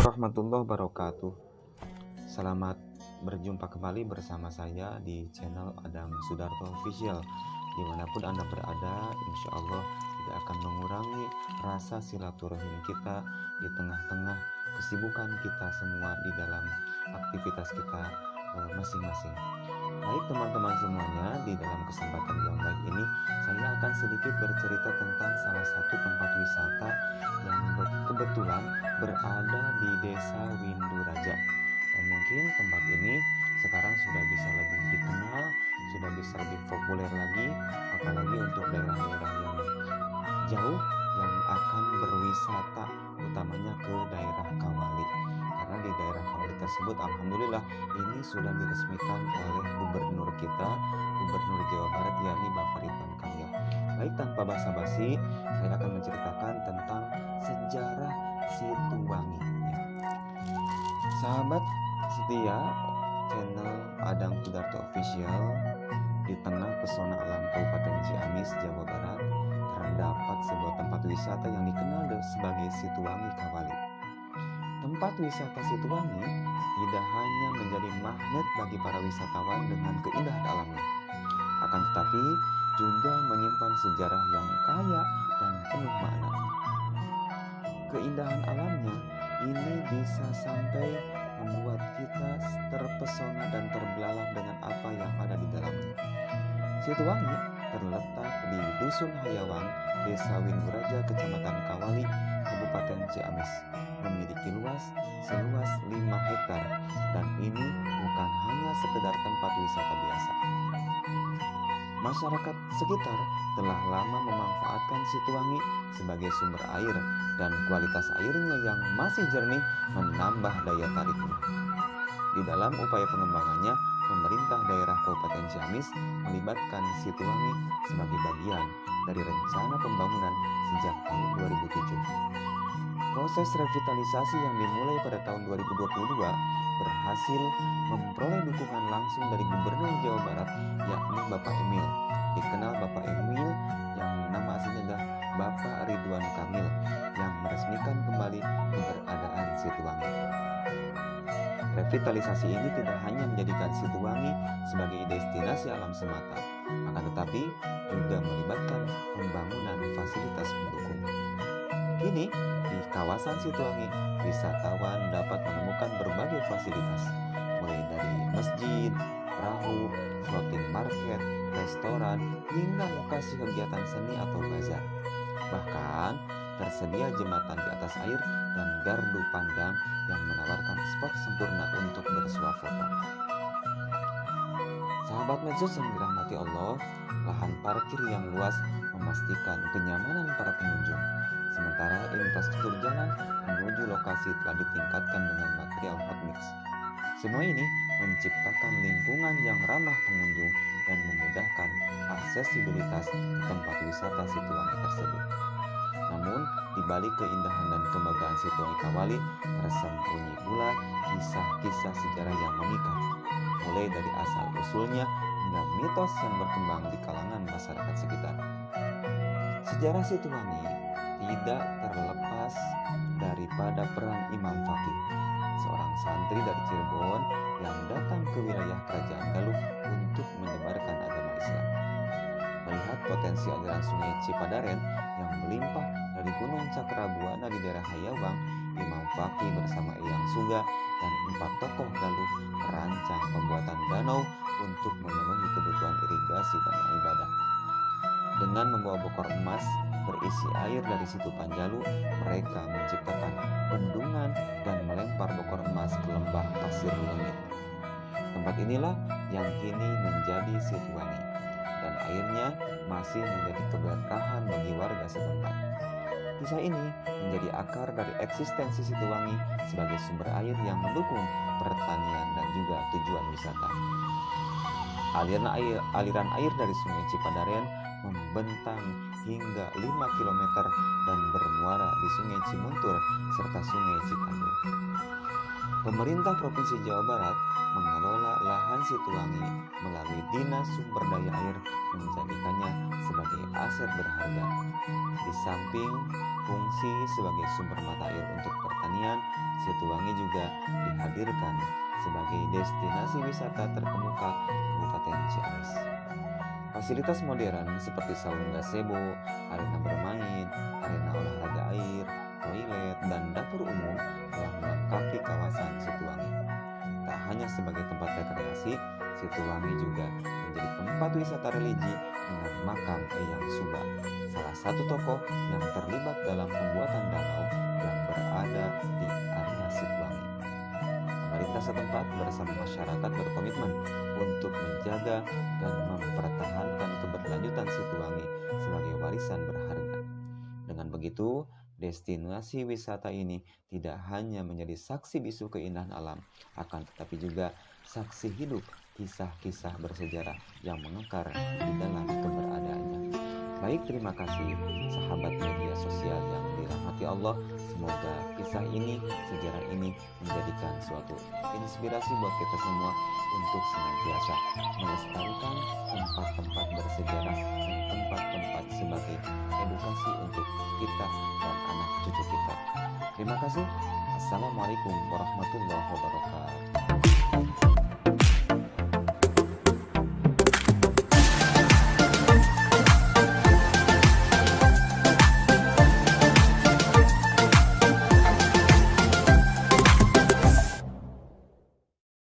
Warahmatullahi wabarakatuh. Selamat berjumpa kembali bersama saya di channel Adang Sudarto Official. Dimanapun Anda berada, insya Allah tidak akan mengurangi rasa silaturahim kita di tengah-tengah kesibukan kita semua di dalam aktivitas kita masing-masing. Baik teman-teman semuanya, di dalam kesempatan yang baik ini saya akan sedikit bercerita tentang salah satu tempat wisata yang kebetulan berada di Desa Winduraja. Dan mungkin tempat ini sekarang sudah bisa lebih dikenal, sudah bisa lebih populer lagi, apalagi untuk daerah-daerah yang jauh yang akan berwisata, utamanya ke daerah Kawali. Karena di daerah Kawali tersebut alhamdulillah ini sudah diresmikan oleh gubernur kita, gubernur Jawa Barat, yakni Bapak Ridwan Kamil. Baik, tanpa basa-basi saya akan menceritakan tentang sejarah Situwangi ya. Sahabat setia channel Adang Sudarto Official, di tengah pesona alam Kabupaten Ciamis, Jawa Barat, terdapat sebuah tempat wisata yang dikenal sebagai Situwangi Kawali. Tempat wisata Situwangi tidak hanya menjadi magnet bagi para wisatawan dengan keindahan alamnya, akan tetapi juga menyimpan sejarah yang kaya dan penuh makna. Keindahan alamnya ini bisa sampai membuat kita terpesona dan terbelalak dengan apa yang ada di dalamnya. Situwangi terletak di Dusun Hayawang, Desa Winduraja, Kecamatan Kawali, Kabupaten Ciamis, memiliki seluas 5 hektar, dan ini bukan hanya sekedar tempat wisata biasa. Masyarakat sekitar telah lama memanfaatkan Situwangi sebagai sumber air, dan kualitas airnya yang masih jernih menambah daya tariknya. Di dalam upaya pengembangannya, pemerintah daerah Kabupaten Ciamis melibatkan Situwangi sebagai bagian dari rencana pembangunan sejak tahun 2007. Proses revitalisasi yang dimulai pada tahun 2022 berhasil memperoleh dukungan langsung dari Gubernur Jawa Barat, yakni Bapak Emil. Dikenal Bapak Emil yang nama aslinya adalah Bapak Ridwan Kamil, yang meresmikan kembali keberadaan Situwangi. Revitalisasi ini tidak hanya menjadikan Situwangi sebagai destinasi alam semata, akan tetapi juga melibatkan pembangunan fasilitas pendukung. Kini, di kawasan Situwangi, wisatawan dapat menemukan berbagai fasilitas, mulai dari masjid, perahu, floating market, restoran, hingga lokasi kegiatan seni atau bazar. Bahkan, tersedia jembatan di atas air dan gardu pandang yang menawarkan spot sempurna untuk bersuah foto. Sahabat medsos yang dirahmati Allah, lahan parkir yang luas memastikan kenyamanan para pengunjung. Sementara infrastruktur jalan menuju lokasi telah ditingkatkan dengan material hot mix. Semua ini menciptakan lingkungan yang ramah pengunjung dan memudahkan aksesibilitas ke tempat wisata Situwangi tersebut. Namun, di balik keindahan dan kemegahan Situwangi Kawali tersembunyi pula kisah-kisah sejarah yang memikat, mulai dari asal-usulnya hingga mitos yang berkembang di kalangan masyarakat sekitar. Sejarah Situwangi tidak terlepas daripada peran Imam Fakih, seorang santri dari Cirebon yang datang ke wilayah Kerajaan Galuh untuk menyebarkan agama Islam. Melihat potensi aliran sungai Cipadaren yang melimpah dari Gunung Cakrabuana di daerah Hayawang, Imam Fakih bersama Eyang Suga dan 4 tokoh Galuh merancang pembuatan danau untuk memenuhi kebutuhan irigasi dan ibadah. Dengan membawa bokor emas berisi air dari situ Panjalu, mereka menciptakan bendungan dan melempar bokor emas ke lembah pasir Lengit. Tempat inilah yang kini menjadi Situwangi, dan airnya masih menjadi keberkahan bagi warga setempat. Kisah ini menjadi akar dari eksistensi Situwangi sebagai sumber air yang mendukung pertanian dan juga tujuan wisata. Aliran air dari Sungai Cipadaren membentang hingga 5 km dan bermuara di Sungai Cimuntur serta Sungai Citandur. Pemerintah Provinsi Jawa Barat mengelola lahan Situangi melalui Dinas Sumber Daya Air menjadikannya sebagai aset berharga. Di samping fungsi sebagai sumber mata air untuk pertanian, Situangi juga dihadirkan sebagai destinasi wisata terkemuka Kabupaten Ciamis. Fasilitas modern seperti saung gazebo, arena bermain, arena olahraga air, toilet, dan dapur umum telah melengkapi kawasan Situangi. Tak hanya sebagai tempat rekreasi, Situangi juga menjadi tempat wisata religi dengan makam Eyang Suba, salah satu tokoh yang terlibat dalam pembuatan danau yang berada di area Situangi. Pemerintah setempat bersama masyarakat berkomitmen untuk menjaga dan mempertahankan keberlanjutan Situangi sebagai warisan berharga. Dengan begitu, destinasi wisata ini tidak hanya menjadi saksi bisu keindahan alam, akan tetapi juga saksi hidup kisah-kisah bersejarah yang mengakar di dalam keberadaannya. Baik, terima kasih sahabat media sosial yang dirahmati Allah. Semoga kisah ini, sejarah ini menjadikan suatu inspirasi buat kita semua untuk senantiasa melestarikan tempat-tempat bersejarah dan tempat-tempat sebagai edukasi untuk kita dan anak cucu kita. Terima kasih. Assalamualaikum warahmatullahi wabarakatuh.